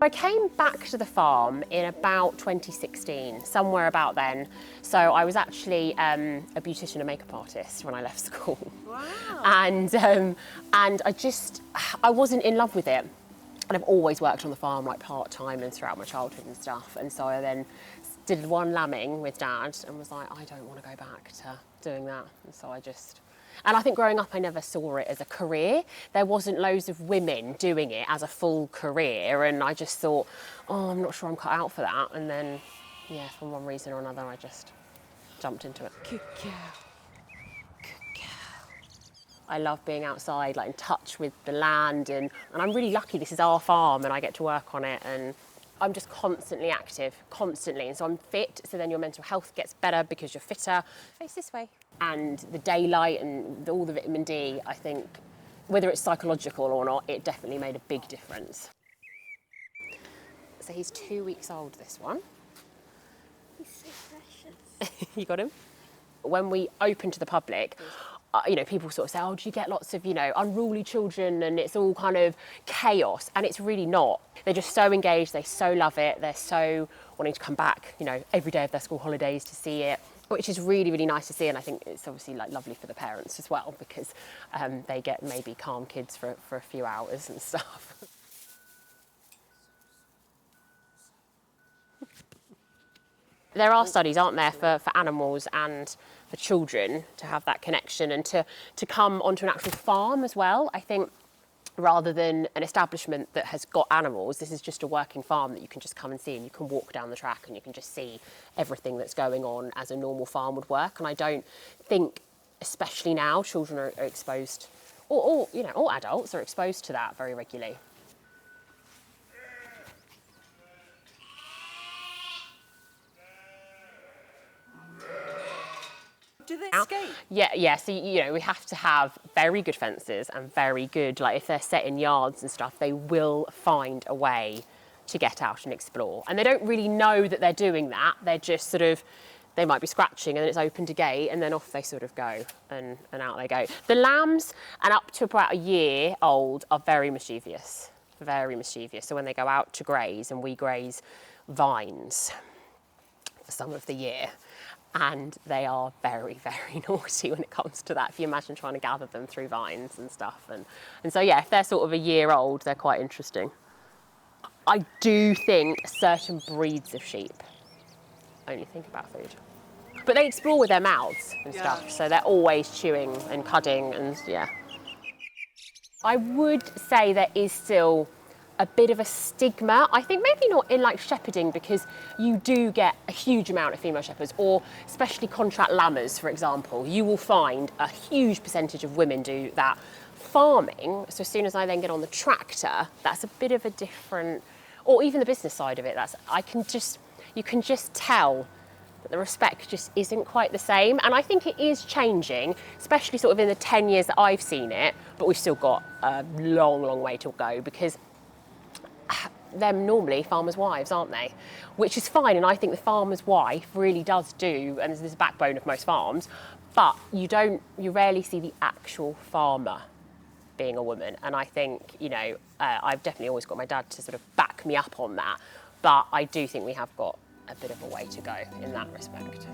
I came back to the farm in about 2016, somewhere about then. So I was actually a beautician and makeup artist when I left school. Wow. And I wasn't in love with it. And I've always worked on the farm like part-time and throughout my childhood and stuff. And so I then did one lambing with Dad and was like, I don't want to go back to doing that. And so and I think growing up, I never saw it as a career. There wasn't loads of women doing it as a full career. And I just thought, oh, I'm not sure I'm cut out for that. And then, yeah, for one reason or another, I just jumped into it. Good girl. I love being outside, like in touch with the land. And I'm really lucky this is our farm and I get to work on it. And I'm just constantly active, constantly. And so I'm fit, so then your mental health gets better because you're fitter. Face this way. And the daylight and all the vitamin D, I think, whether it's psychological or not, it definitely made a big difference. So he's 2 weeks old, this one. He's so precious. You got him? When we open to the public, people sort of say, oh, do you get lots of, unruly children and it's all kind of chaos? And it's really not. They're just so engaged, they so love it, they're so wanting to come back, every day of their school holidays to see it, which is really, really nice to see. And I think it's obviously like lovely for the parents as well, because they get maybe calm kids for a few hours and stuff. There are studies, aren't there, for animals and for children to have that connection and to come onto an actual farm as well. I think rather than an establishment that has got animals, this is just a working farm that you can just come and see, and you can walk down the track and you can just see everything that's going on as a normal farm would work. And I don't think, especially now, children are exposed, or all adults are exposed to that very regularly. Do they escape? Yeah. So, we have to have very good fences and very good, like if they're set in yards and stuff, they will find a way to get out and explore. And they don't really know that they're doing that. They're just they might be scratching and then it's opened a gate and then off they sort of go and out they go. The lambs, and up to about a year old, are very mischievous. Very mischievous. So when they go out to graze, and we graze vines for some of the year, and they are very, very naughty when it comes to that. If you imagine trying to gather them through vines and stuff. And so, yeah, if they're sort of a year old, they're quite interesting. I do think certain breeds of sheep only think about food. But they explore with their mouths and stuff, so they're always chewing and cudding and, yeah. I would say there is still a bit of a stigma. I think maybe not in like shepherding, because you do get a huge amount of female shepherds, or especially contract lambers, for example. You will find a huge percentage of women do that. Farming, so as soon as I then get on the tractor, that's a bit of a different, or even the business side of it, you can just tell that the respect just isn't quite the same. And I think it is changing, especially sort of in the 10 years that I've seen it, but we've still got a long, long way to go, because they're normally farmers' wives, aren't they? Which is fine, and I think the farmer's wife really does do, and this is the backbone of most farms, but you rarely see the actual farmer being a woman. And I think, I've definitely always got my dad to sort of back me up on that, but I do think we have got a bit of a way to go in that respect.